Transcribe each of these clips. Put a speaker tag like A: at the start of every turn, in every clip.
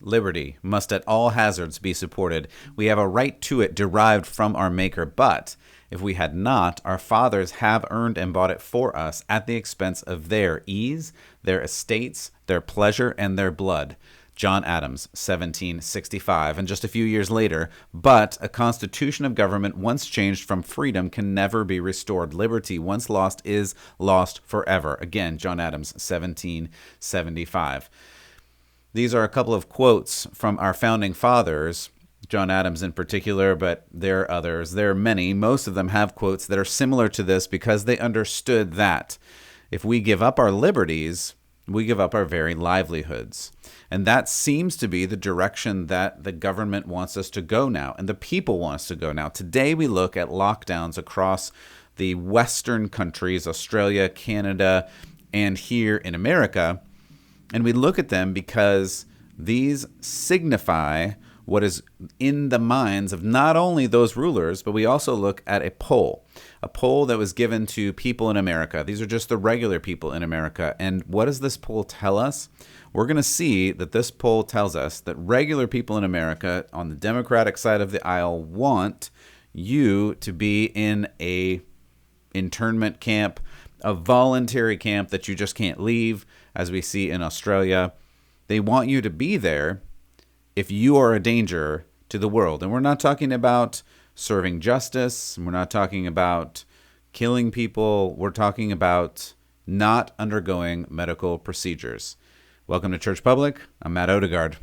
A: Liberty must at all hazards be supported. We have a right to it derived from our Maker, but if we had not, our fathers have earned and bought it for us at the expense of their ease, their estates, their pleasure, and their blood. John Adams, 1765. And just a few years later, but a constitution of government once changed from freedom can never be restored. Liberty once lost is lost forever. Again, John Adams, 1775. These are a couple of quotes from our founding fathers, John Adams in particular, but there are others. There are many. Most of them have quotes that are similar to this because they understood that if we give up our liberties, we give up our very livelihoods. And that seems to be the direction that the government wants us to go now, and the people want us to go now. Today we look at lockdowns across the Western countries, Australia, Canada, and here in America. And we look at them because these signify what is in the minds of not only those rulers, but we also look at a poll that was given to people in America. These are just the regular people in America. And what does this poll tell us? We're going to see that this poll tells us that regular people in America on the Democratic side of the aisle want you to be in a internment camp, a voluntary camp that you just can't leave, as we see in Australia. They want you to be there if you are a danger to the world. And we're not talking about serving justice. We're not talking about killing people. We're talking about not undergoing medical procedures. Welcome to Church Public. I'm Matt Odegaard.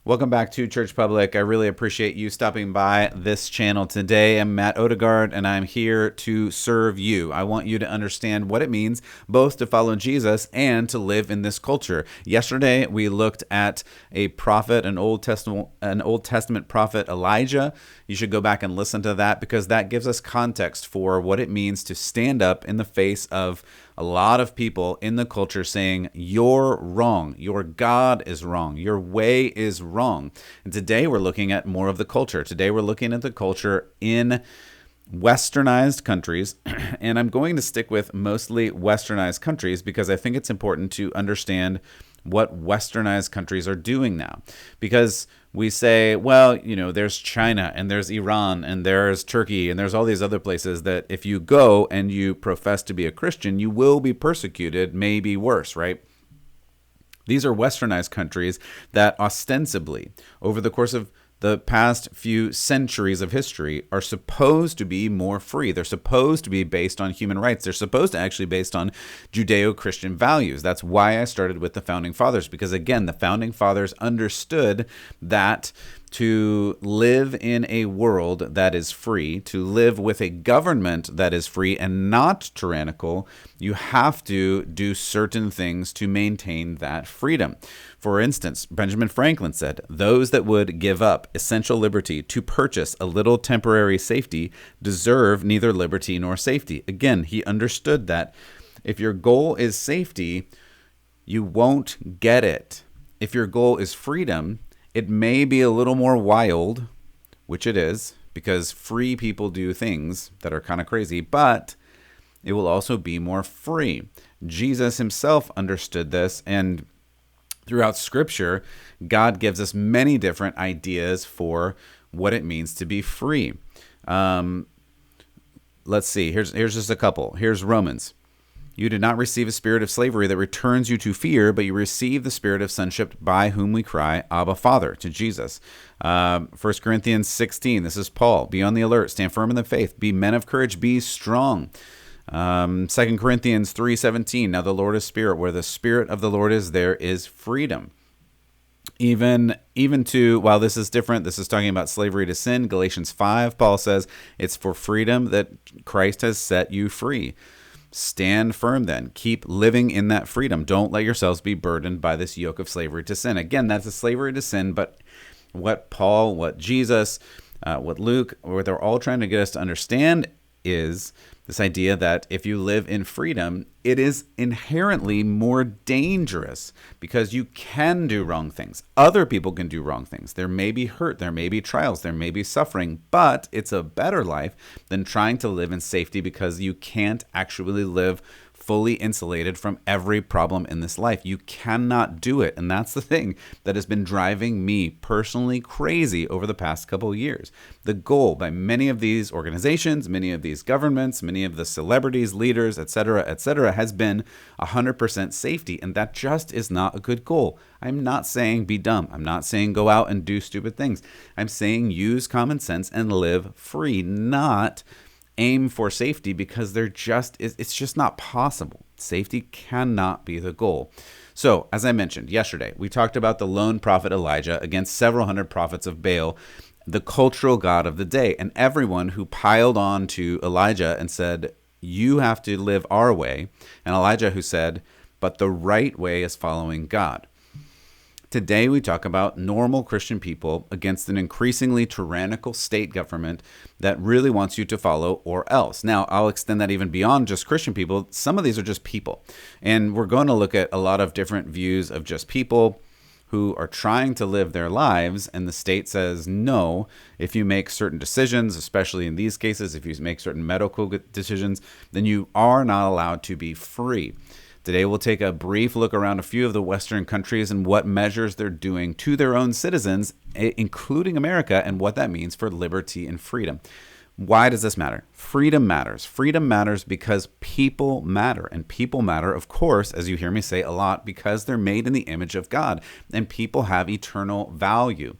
A: Welcome back to Church Public. I really appreciate you stopping by this channel today. I'm Matt Odegaard, and I'm here to serve you. I want you to understand what it means both to follow Jesus and to live in this culture. Yesterday, we looked at a prophet, an Old Testament prophet, Elijah. You should go back and listen to that because that gives us context for what it means to stand up in the face of a lot of people in the culture saying, you're wrong, your God is wrong, your way is wrong. And today we're looking at more of the culture. Today we're looking at the culture in westernized countries, and I'm going to stick with mostly westernized countries because I think it's important to understand what westernized countries are doing now. Because we say, well, there's China and there's Iran and there's Turkey and there's all these other places that if you go and you profess to be a Christian, you will be persecuted, maybe worse, right? These are westernized countries that ostensibly, over the course of the past few centuries of history, are supposed to be more free. They're supposed to be based on human rights. They're supposed to actually be based on Judeo-Christian values. That's why I started with the Founding Fathers, because again, the Founding Fathers understood that to live in a world that is free, to live with a government that is free and not tyrannical, you have to do certain things to maintain that freedom. For instance, Benjamin Franklin said, "Those that would give up essential liberty to purchase a little temporary safety deserve neither liberty nor safety." Again, he understood that if your goal is safety, you won't get it. If your goal is freedom, it may be a little more wild, which it is, because free people do things that are kind of crazy, but it will also be more free. Jesus himself understood this, and throughout Scripture, God gives us many different ideas for what it means to be free. Let's see. Here's just a couple. Here's Romans. "You did not receive a spirit of slavery that returns you to fear, but you received the spirit of sonship by whom we cry, Abba, Father," to Jesus. 1 Corinthians 16, this is Paul. "Be on the alert, stand firm in the faith, be men of courage, be strong." 2 Corinthians 3:17, "Now the Lord is spirit, where the spirit of the Lord is, there is freedom." Even to, while this is different, this is talking about slavery to sin. Galatians 5, Paul says, it's for freedom that Christ has set you free. Stand firm then. Keep living in that freedom. Don't let yourselves be burdened by this yoke of slavery to sin. Again, that's a slavery to sin, but what Paul, what Jesus, what Luke, what they're all trying to get us to understand is this idea that if you live in freedom, it is inherently more dangerous because you can do wrong things. Other people can do wrong things. There may be hurt, there may be trials, there may be suffering, but it's a better life than trying to live in safety because you can't actually live fully insulated from every problem in this life. You cannot do it. And that's the thing that has been driving me personally crazy over the past couple of years. The goal by many of these organizations, many of these governments, many of the celebrities, leaders, etc., has been 100% safety. And that just is not a good goal. I'm not saying be dumb. I'm not saying go out and do stupid things. I'm saying use common sense and live free, not aim for safety, because it's just not possible. Safety cannot be the goal. So, as I mentioned yesterday, we talked about the lone prophet Elijah against several hundred prophets of Baal, the cultural god of the day, and everyone who piled on to Elijah and said, you have to live our way, and Elijah who said, but the right way is following God. Today, we talk about normal Christian people against an increasingly tyrannical state government that really wants you to follow or else. Now, I'll extend that even beyond just Christian people. Some of these are just people. And we're going to look at a lot of different views of just people who are trying to live their lives, and the state says, no, if you make certain decisions, especially in these cases, if you make certain medical decisions, then you are not allowed to be free. Today, we'll take a brief look around a few of the Western countries and what measures they're doing to their own citizens, including America, and what that means for liberty and freedom. Why does this matter? Freedom matters. Freedom matters because people matter. And people matter, of course, as you hear me say a lot, because they're made in the image of God, and people have eternal value.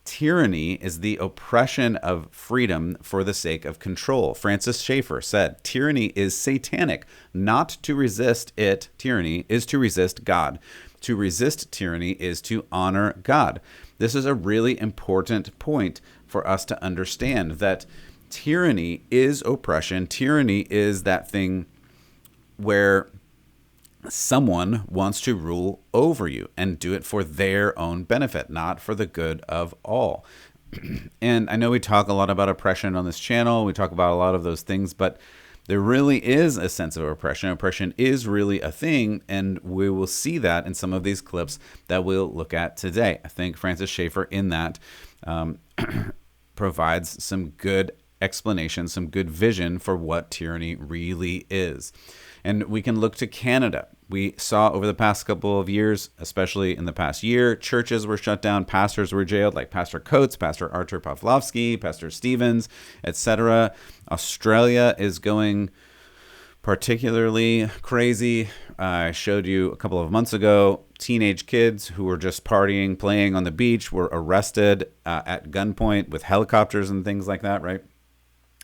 A: Tyranny is the oppression of freedom for the sake of control. Francis Schaeffer said, tyranny is satanic. Not to resist it, tyranny, is to resist God. To resist tyranny is to honor God. This is a really important point for us to understand, that tyranny is oppression. Tyranny is that thing where someone wants to rule over you and do it for their own benefit, not for the good of all. And I know we talk a lot about oppression on this channel. We talk about a lot of those things, but there really is a sense of oppression. Oppression is really a thing, and we will see that in some of these clips that we'll look at today. I think Francis Schaeffer in that provides some good explanation, some good vision for what tyranny really is. And we can look to Canada. We saw over the past couple of years, especially in the past year, churches were shut down, pastors were jailed, like Pastor Coates, Pastor Artur Pawlowski, Pastor Stevens, etc. Australia is going particularly crazy. I showed you a couple of months ago, teenage kids who were just partying, playing on the beach, were arrested at gunpoint with helicopters and things like that, right?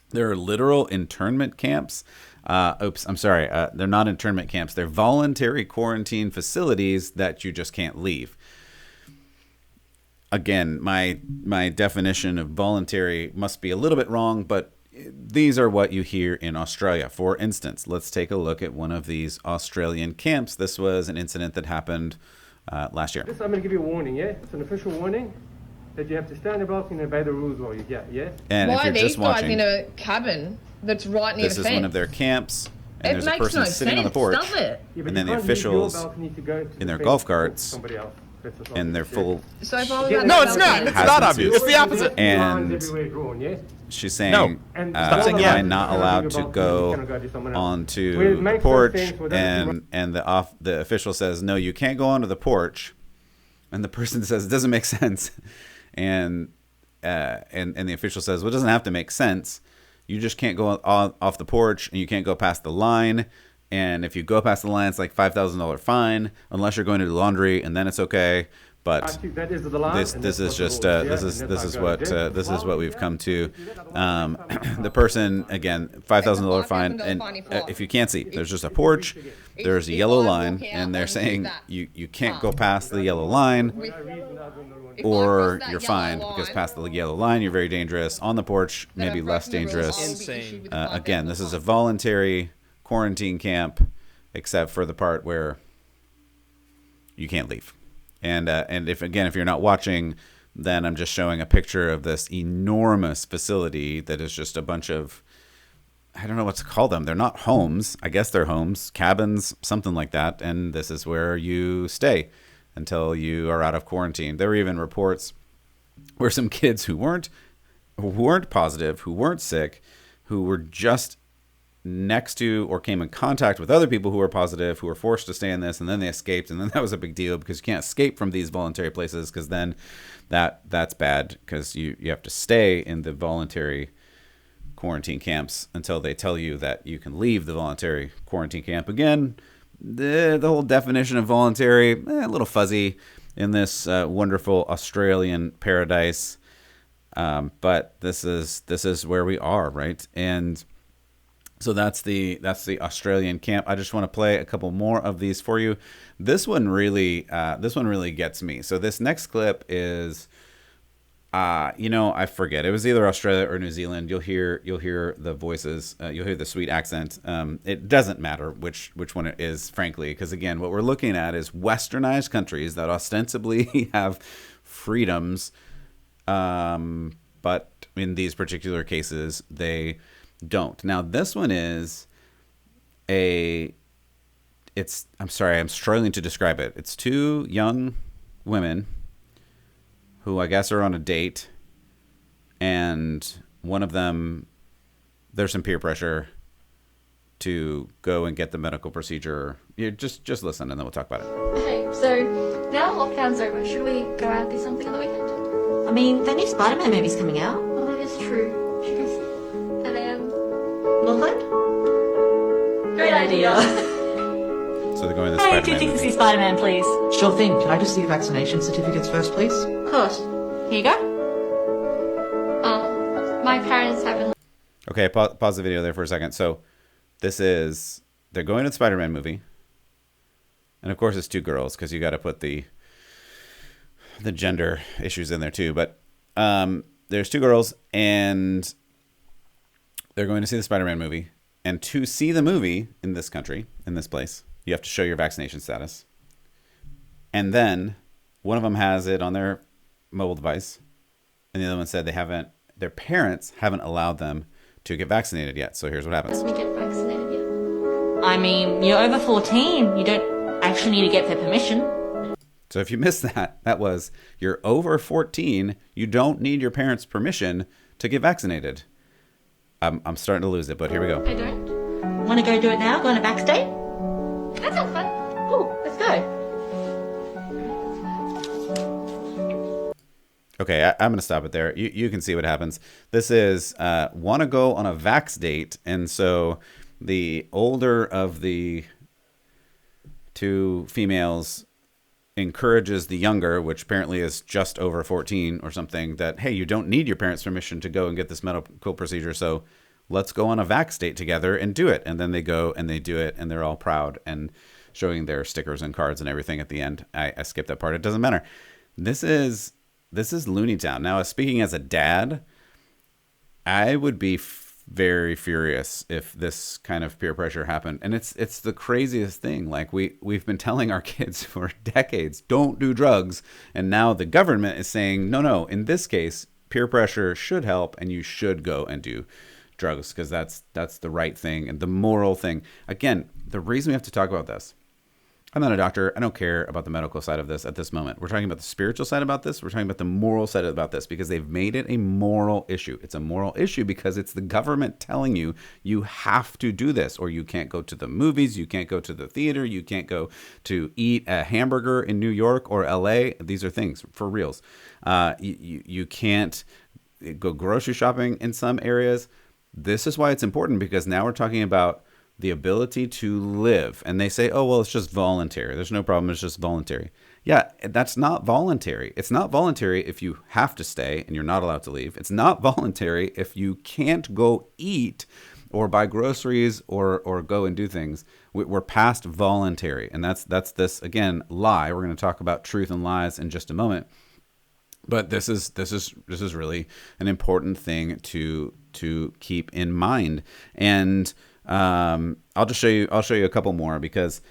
A: There are literal internment camps. They're not internment camps. They're voluntary quarantine facilities that you just can't leave. Again, my definition of voluntary must be a little bit wrong, but these are what you hear in Australia. For instance, let's take a look at one of these Australian camps. This was an incident that happened last year.
B: I'm going to give you a warning, yeah? It's an official warning that you have to stand above and obey the rules while you get, yeah?
A: And
C: why
A: if you're
C: are these
A: just watching,
C: guys in a cabin that's right near the fence?
A: This is one of their camps, and
C: It
A: there's a
C: makes
A: person
C: no
A: sitting on the
C: sense,
A: porch,
C: does it?
B: Yeah, but
A: and then
B: you
A: the
B: can't leave your
A: officials
B: balcony to go to
A: in
B: the
A: their
B: fence
A: golf
B: to
A: carts,
B: somebody else. That's what's
A: and they're
B: obvious,
A: full.
C: So if I was
B: Yeah.
C: about
B: No,
C: to
B: it's
C: go
B: not.
C: in-
D: It's not obvious. It's the opposite.
A: And
B: Everywhere drawn, yeah?
A: She's saying,
D: No.
B: And
D: Stop saying yeah.
A: am I not allowed to go onto the porch? And the official says, no, you can't go onto the porch. And the person says, it doesn't make sense. And the official says, well, it doesn't have to make sense. You just can't go off the porch, and you can't go past the line. And if you go past the line, it's like $5,000 fine, unless you're going to do laundry, and then it's okay. But this is what we've come to. The person, again, $5,000 fine, and if you can't see, there's just a porch, there's a yellow line, and they're saying you can't go past the yellow line, or you're fined, because past the yellow line you're very dangerous. On the porch, maybe less dangerous.
D: Insane.
A: Again, this is a voluntary quarantine camp, except for the part where you can't leave. And if you're not watching, then I'm just showing a picture of this enormous facility that is just a bunch of I don't know what to call them. They're not homes. I guess they're homes, cabins, something like that. And this is where you stay until you are out of quarantine. There were even reports where some kids who weren't positive, who weren't sick, who were just next to or came in contact with other people who were positive, who were forced to stay in this, and then they escaped, and then that was a big deal because you can't escape from these voluntary places, because then that's bad, because you have to stay in the voluntary quarantine camps until they tell you that you can leave the voluntary quarantine camp. Again, the whole definition of voluntary, a little fuzzy in this wonderful Australian paradise, but this is where we are, right? And so that's the Australian camp. I just want to play a couple more of these for you. This one really gets me. So this next clip is, I forget. It was either Australia or New Zealand. You'll hear the voices. You'll hear the sweet accent. It doesn't matter which one it is, frankly, because again, what we're looking at is westernized countries that ostensibly have freedoms, but in these particular cases, they don't. Now, this one is I'm sorry, I'm struggling to describe it. It's two young women who I guess are on a date, and one of them, there's some peer pressure to go and get the medical procedure. You just listen, and then we'll talk about it.
D: Okay, so now lockdown's over. Should we go out and do something on the weekend?
E: I mean, the new Spider-Man movie's coming out.
D: Oh, that is true. Should we see? 10 a.m.
E: Lachlan?
D: Great idea.
A: So they're going to the
E: Hey,
A: Spider-Man
E: 2 tickets to
A: movie.
E: see Spider-Man, please.
F: Sure thing. Can I just see your vaccination certificates first, please?
E: Of course. Here you go.
D: My parents haven't.
A: Okay, pause the video there for a second. So they're going to the Spider-Man movie, and of course it's two girls, because you got to put the gender issues in there too. But there's two girls, and they're going to see the Spider-Man movie. And to see the movie in this country, in this place, you have to show your vaccination status. And then one of them has it on their mobile device, and the other one said their parents haven't allowed them to get vaccinated yet. So here's what happens.
D: We get vaccinated yet.
E: I mean, you're over 14. You don't actually need to get their permission.
A: So if you missed that was, you're over 14, you don't need your parents' permission to get vaccinated. I'm starting to lose it, but here we go.
D: I don't.
E: Want to go do it now? Go on a back date?
D: That sounds fun.
E: Cool, let's go.
A: Okay, I'm going to stop it there. You can see what happens. This is want to go on a vax date, and so the older of the two females encourages the younger, which apparently is just over 14 or something, that, hey, you don't need your parents' permission to go and get this medical procedure, so let's go on a vax date together and do it. And then they go and they do it, and they're all proud and showing their stickers and cards and everything at the end. I skipped that part. It doesn't matter. This is Looney Town. Now, speaking as a dad, I would be very furious if this kind of peer pressure happened. And it's the craziest thing. Like we've been telling our kids for decades, don't do drugs. And now the government is saying, no, in this case, peer pressure should help, and you should go and do drugs, because that's the right thing and the moral thing. Again, the reason we have to talk about this, I'm not a doctor. I don't care about the medical side of this at this moment. We're talking about the spiritual side about this. We're talking about the moral side about this, because they've made it a moral issue. It's a moral issue because it's the government telling you you have to do this, or you can't go to the movies, you can't go to the theater, you can't go to eat a hamburger in New York or LA. These are things for reals. You can't go grocery shopping in some areas. This is why it's important, because now we're talking about the ability to live. And they say, oh, well, it's just voluntary. There's no problem. It's just voluntary. Yeah, that's not voluntary. It's not voluntary if you have to stay and you're not allowed to leave. It's not voluntary if you can't go eat or buy groceries or go and do things. We're past voluntary. And that's this, again, lie. We're going to talk about truth and lies in just a moment. But this is really an important thing to keep in mind. And I'll show you a couple more, because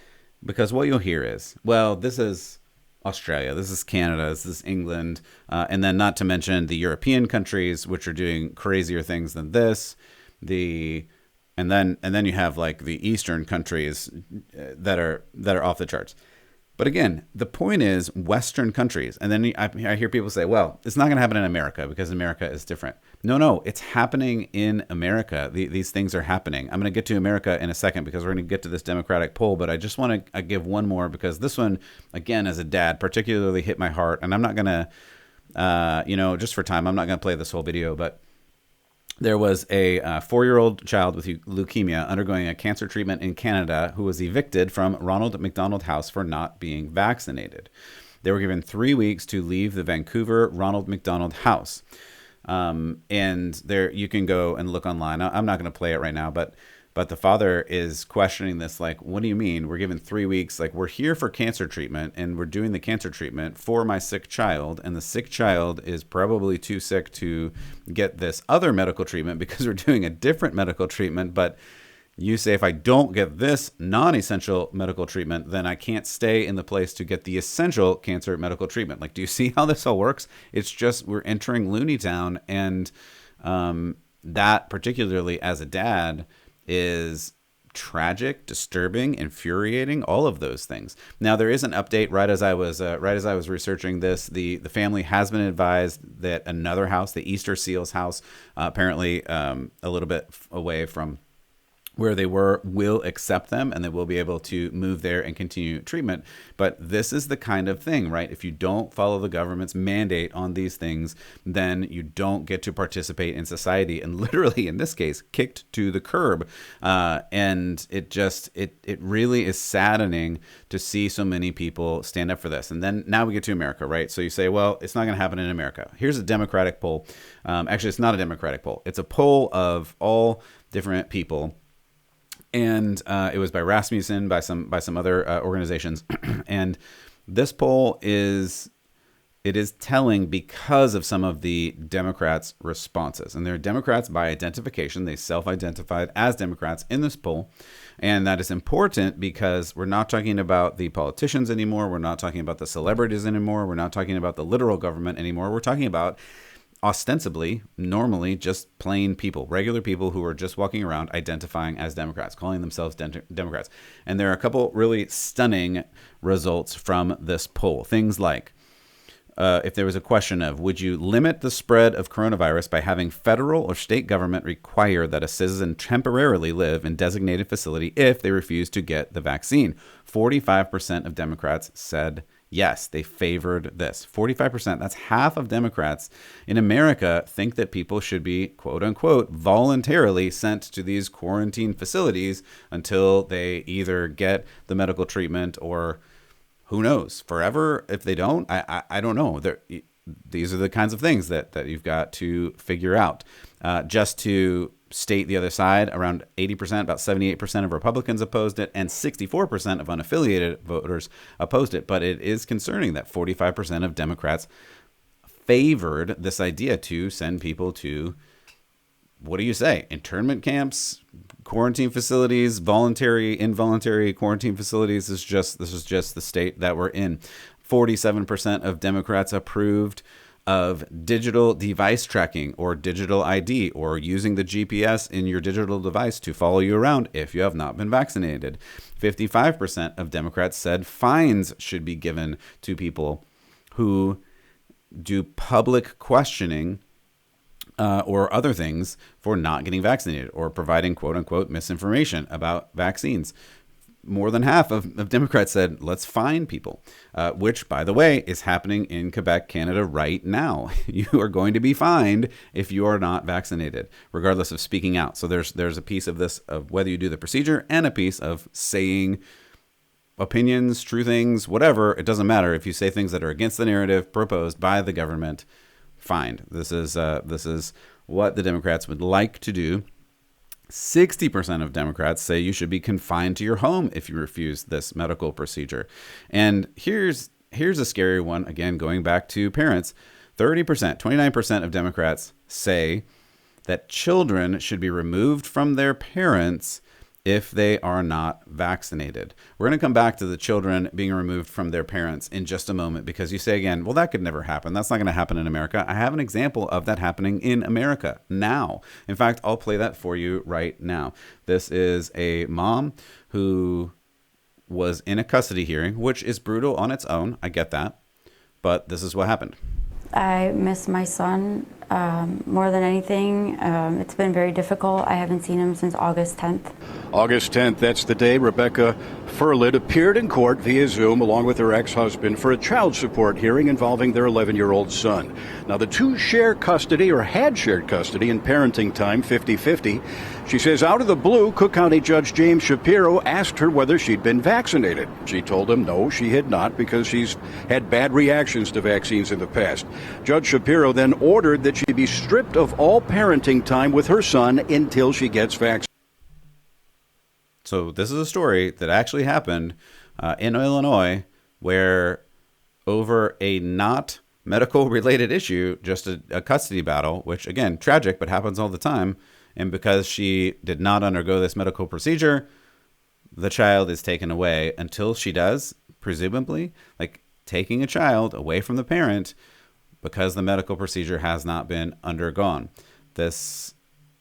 A: what you'll hear is, well, this is Australia, this is Canada, this is England, and then not to mention the European countries, which are doing crazier things than this. The And then you have like the Eastern countries that are off the charts. But again, the point is Western countries. And then I hear people say, well, it's not going to happen in America because America is different. No, it's happening in America. These things are happening. I'm going to get to America in a second because we're going to get to this Democratic poll. But I just want to give one more because this one, again, as a dad, particularly hit my heart. And I'm not going to, just for time, I'm not going to play this whole video. But there was a 4-year-old child with leukemia undergoing a cancer treatment in Canada who was evicted from Ronald McDonald House for not being vaccinated. They were given 3 weeks to leave the Vancouver Ronald McDonald House. And there you can go and look online. I'm not going to play it right now, but the father is questioning this, like, what do you mean? We're given 3 weeks. Like, we're here for cancer treatment and we're doing the cancer treatment for my sick child. And the sick child is probably too sick to get this other medical treatment because we're doing a different medical treatment. But you say, if I don't get this non-essential medical treatment, then I can't stay in the place to get the essential cancer medical treatment. Like, do you see how this all works? It's just, we're entering Looney Town. And that, particularly as a dad, is tragic, disturbing, infuriating, all of those things. Now, there is an update. Right as I was researching this, the family has been advised that another house, the Easter Seals house, apparently a little bit away from where they were, will accept them and they will be able to move there and continue treatment. But this is the kind of thing, right? If you don't follow the government's mandate on these things, then you don't get to participate in society, and literally in this case, kicked to the curb. And it really is saddening to see so many people stand up for this. And then now we get to America, right? So you say, well, it's not going to happen in America. Here's a Democratic poll. Actually, it's not a Democratic poll. It's a poll of all different people. And it was by Rasmussen, by some other organizations. And this poll is telling because of some of the Democrats' responses. And they're Democrats by identification. They self-identified as Democrats in this poll. And that is important because we're not talking about the politicians anymore. We're not talking about the celebrities anymore. We're not talking about the literal government anymore. We're talking about ostensibly, normally, just plain people, regular people who are just walking around identifying as Democrats, calling themselves Democrats. And there are a couple really stunning results from this poll. Things like, if there was a question of, would you limit the spread of coronavirus by having federal or state government require that a citizen temporarily live in designated facility if they refuse to get the vaccine? 45% of Democrats said yes, they favored this. 45%, that's half of Democrats in America, think that people should be, quote unquote, voluntarily sent to these quarantine facilities until they either get the medical treatment or, who knows, forever. If they don't, I don't know. These are the kinds of things that you've got to figure out. Just to state the other side, around 80%, about 78% of Republicans opposed it, and 64% of unaffiliated voters opposed it. But it is concerning that 45% of Democrats favored this idea to send people to, what do you say, internment camps, quarantine facilities, voluntary, involuntary quarantine facilities. This is just the state that we're in. 47% of Democrats approved of digital device tracking or digital ID, or using the GPS in your digital device to follow you around if you have not been vaccinated. 55% of Democrats said fines should be given to people who do public questioning or other things for not getting vaccinated or providing quote unquote misinformation about vaccines. More than half of Democrats said, let's fine people, which, by the way, is happening in Quebec, Canada right now. You are going to be fined if you are not vaccinated, regardless of speaking out. So there's a piece of this of whether you do the procedure and a piece of saying opinions, true things, whatever. It doesn't matter. If you say things that are against the narrative proposed by the government, fined. This is what the Democrats would like to do. 60% of Democrats say you should be confined to your home if you refuse this medical procedure. And here's a scary one. Again, going back to parents, 29% of Democrats say that children should be removed from their parents if they are not vaccinated. We're going to come back to the children being removed from their parents in just a moment, because you say again, well, that could never happen. That's not going to happen in America. I have an example of that happening in America now. In fact, I'll play that for you right now. This is a mom who was in a custody hearing, which is brutal on its own. I get that. But this is what happened.
G: I miss my son more than anything. It's been very difficult. I haven't seen him since August 10th.
H: August 10th, that's the day Rebecca Furlid appeared in court via Zoom along with her ex-husband for a child support hearing involving their 11-year-old son. Now, the two share custody, or had shared custody in parenting time, 50-50. She says out of the blue, Cook County Judge James Shapiro asked her whether she'd been vaccinated. She told him no, she had not, because she's had bad reactions to vaccines in the past. Judge Shapiro then ordered that she be stripped of all parenting time with her son until she gets vaccinated.
A: So this is a story that actually happened in Illinois, where over a not medical related issue, just a custody battle, which again, tragic, but happens all the time. And because she did not undergo this medical procedure, the child is taken away until she does, presumably, like taking a child away from the parent because the medical procedure has not been undergone. This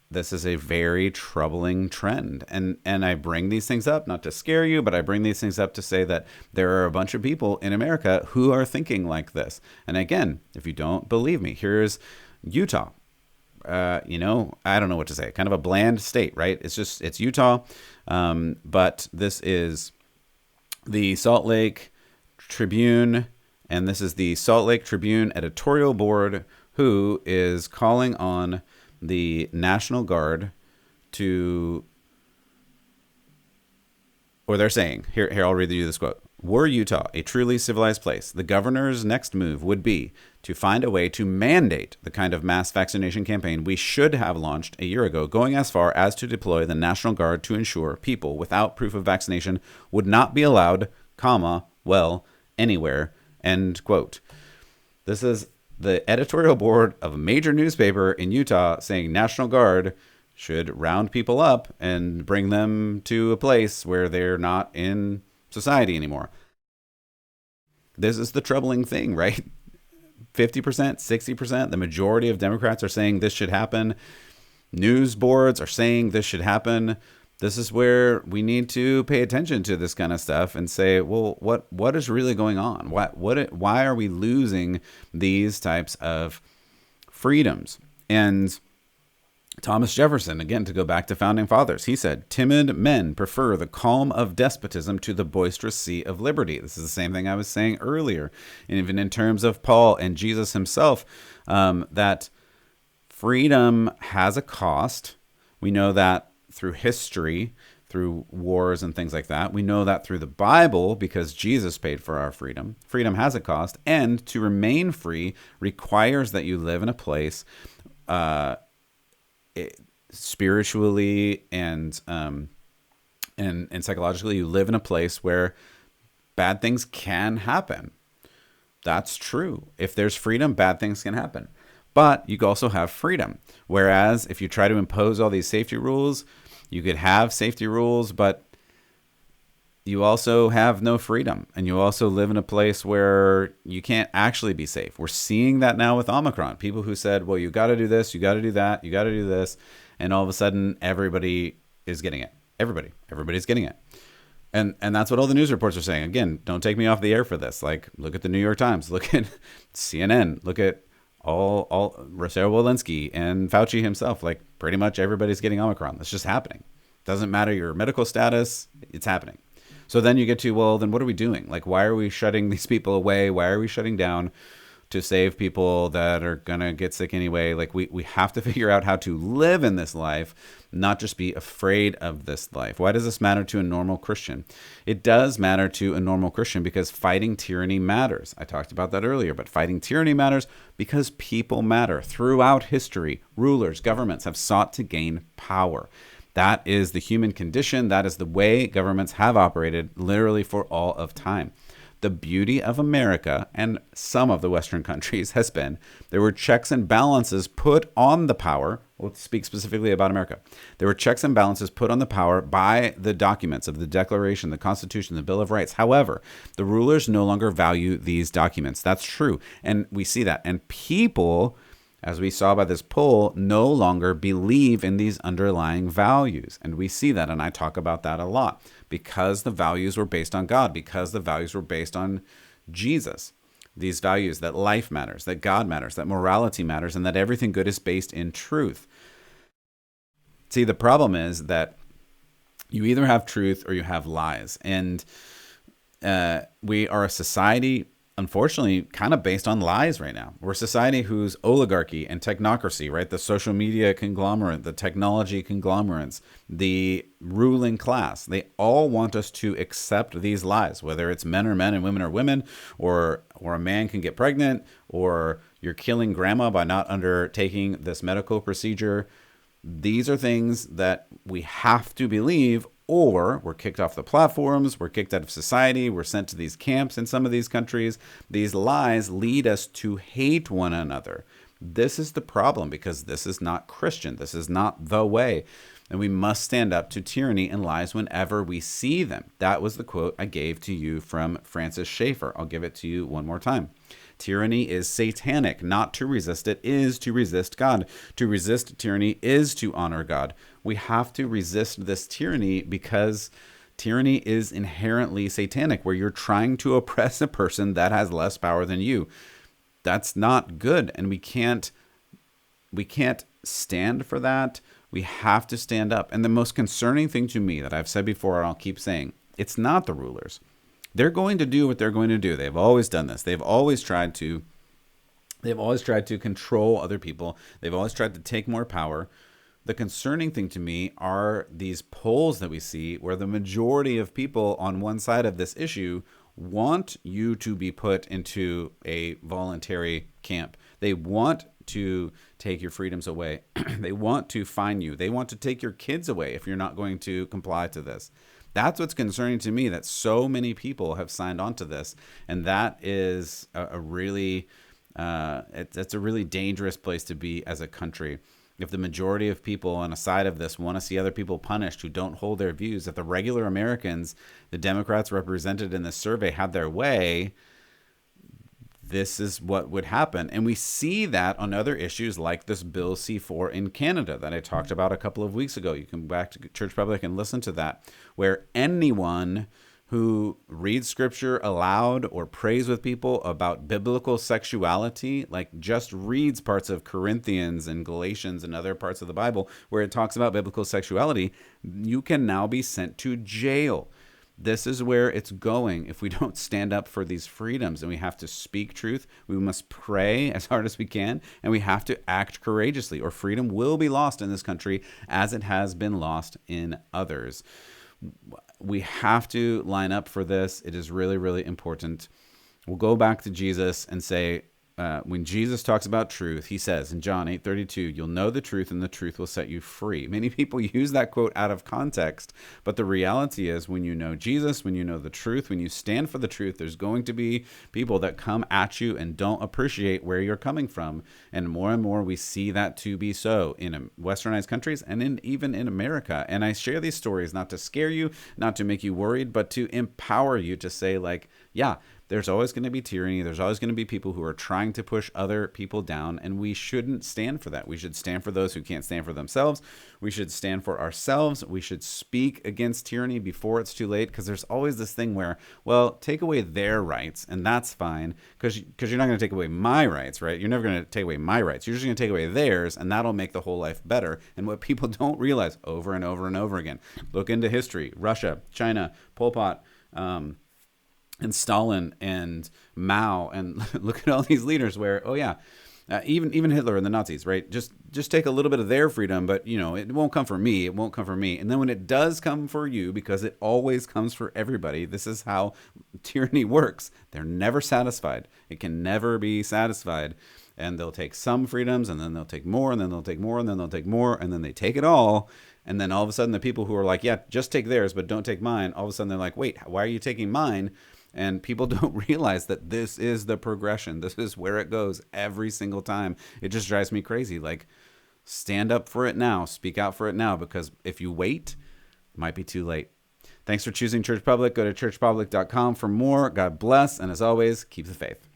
A: is a very troubling trend. And I bring these things up not to scare you, but I bring these things up to say that there are a bunch of people in America who are thinking like this. And again, if you don't believe me, here's Utah. I don't know what to say. Kind of a bland state, right? It's Utah. But this is the Salt Lake Tribune, and this is the Salt Lake Tribune editorial board, who is calling on the National Guard they're saying, here, I'll read you this quote. Were Utah a truly civilized place, the governor's next move would be to find a way to mandate the kind of mass vaccination campaign we should have launched a year ago, going as far as to deploy the National Guard to ensure people without proof of vaccination would not be allowed, anywhere, end quote. This is the editorial board of a major newspaper in Utah saying National Guard should round people up and bring them to a place where they're not in society anymore. This is the troubling thing, right? 50%, 60%, the majority of Democrats are saying this should happen. News boards are saying this should happen. This is where we need to pay attention to this kind of stuff and say, well, what is really going on? Why are we losing these types of freedoms? And Thomas Jefferson, again, to go back to founding fathers, he said, timid men prefer the calm of despotism to the boisterous sea of liberty. This is the same thing I was saying earlier. And even in terms of Paul and Jesus himself, that freedom has a cost. We know that through history, through wars and things like that. We know that through the Bible, because Jesus paid for our freedom. Freedom has a cost. And to remain free requires that you live in a place spiritually and psychologically, you live in a place where bad things can happen. That's true. If there's freedom, bad things can happen. But you also have freedom. Whereas if you try to impose all these safety rules, you could have safety rules, but you also have no freedom. And you also live in a place where you can't actually be safe. We're seeing that now with Omicron. People who said, well, you got to do this, you got to do that, you got to do this. And all of a sudden, everybody is getting it. Everybody's getting it. And that's what all the news reports are saying. Again, don't take me off the air for this. Like, look at the New York Times, look at CNN, look at all Rochelle Walensky and Fauci himself. Like, pretty much everybody's getting Omicron. That's just happening. Doesn't matter your medical status, it's happening. So then you get to, well, then what are we doing? Like, why are we shutting these people away? Why are we shutting down to save people that are going to get sick anyway? Like, we have to figure out how to live in this life, not just be afraid of this life. Why does this matter to a normal Christian? It does matter to a normal Christian because fighting tyranny matters. I talked about that earlier, but fighting tyranny matters because people matter. Throughout history, rulers, governments have sought to gain power. That is the human condition. That is the way governments have operated literally for all of time. The beauty of America and some of the Western countries has been there were checks and balances put on the power. We'll speak specifically about America. There were checks and balances put on the power by the documents of the Declaration, the Constitution, the Bill of Rights. However, the rulers no longer value these documents. That's true. And we see that. And people, as we saw by this poll, no longer believe in these underlying values. And we see that, and I talk about that a lot, because the values were based on God, because the values were based on Jesus. These values that life matters, that God matters, that morality matters, and that everything good is based in truth. See, the problem is that you either have truth or you have lies. And we are a society, unfortunately, kind of based on lies right now. We're a society whose oligarchy and technocracy, right? The social media conglomerate, the technology conglomerates, the ruling class, they all want us to accept these lies, whether it's men are men and women are women, or a man can get pregnant, or you're killing grandma by not undertaking this medical procedure. These are things that we have to believe, or we're kicked off the platforms, we're kicked out of society, we're sent to these camps in some of these countries. These lies lead us to hate one another. This is the problem, because this is not Christian. This is not the way. And we must stand up to tyranny and lies whenever we see them. That was the quote I gave to you from Francis Schaeffer. I'll give it to you one more time. Tyranny is satanic. Not to resist it is to resist God. To resist tyranny is to honor God. We have to resist this tyranny because tyranny is inherently satanic, where you're trying to oppress a person that has less power than you. That's not good, and we can't stand for that. We have to stand up. And the most concerning thing to me that I've said before, and I'll keep saying, it's not the rulers. They're going to do what they're going to do. They've always done this. They've always tried to control other people. They've always tried to take more power. The concerning thing to me are these polls that we see where the majority of people on one side of this issue want you to be put into a voluntary camp. They want to take your freedoms away. They want to fine you. They want to take your kids away if you're not going to comply to this. That's what's concerning to me, that so many people have signed on to this. And that is a really dangerous place to be as a country. If the majority of people on a side of this want to see other people punished who don't hold their views, if the regular Americans, the Democrats represented in this survey, had their way, this is what would happen. And we see that on other issues like this Bill C-4 in Canada that I talked about a couple of weeks ago. You can go back to Church Public and listen to that, where anyone who reads scripture aloud or prays with people about biblical sexuality, like just reads parts of Corinthians and Galatians and other parts of the Bible where it talks about biblical sexuality, you can now be sent to jail. This is where it's going if we don't stand up for these freedoms, and we have to speak truth. We must pray as hard as we can, and we have to act courageously, or freedom will be lost in this country as it has been lost in others. We have to line up for this. It is really, really important. We'll go back to Jesus and say, when Jesus talks about truth, he says in John 8:32, you'll know the truth and the truth will set you free. Many people use that quote out of context, but the reality is when you know Jesus, when you know the truth, when you stand for the truth, there's going to be people that come at you and don't appreciate where you're coming from. And more we see that to be so in westernized countries and even in America. And I share these stories not to scare you, not to make you worried, but to empower you to say, like, yeah, there's always going to be tyranny. There's always going to be people who are trying to push other people down, and we shouldn't stand for that. We should stand for those who can't stand for themselves. We should stand for ourselves. We should speak against tyranny before it's too late, because there's always this thing where, well, take away their rights, and that's fine, because you're not going to take away my rights, right? You're never going to take away my rights. You're just going to take away theirs, and that'll make the whole life better. And what people don't realize over and over and over again, look into history, Russia, China, Pol Pot, and Stalin and Mao, and look at all these leaders where, even Hitler and the Nazis, right? Just take a little bit of their freedom, but it won't come for me. It won't come for me. And then when it does come for you, because it always comes for everybody, this is how tyranny works. They're never satisfied. It can never be satisfied. And they'll take some freedoms, and then they'll take more, and then they'll take more, and then they'll take more, and then they take it all. And then all of a sudden the people who are like, yeah, just take theirs, but don't take mine. All of a sudden they're like, wait, why are you taking mine? And people don't realize that this is the progression. This is where it goes every single time. It just drives me crazy. Like, stand up for it now. Speak out for it now, because if you wait, it might be too late. Thanks for choosing Church Public. Go to churchpublic.com for more. God bless. And as always, keep the faith.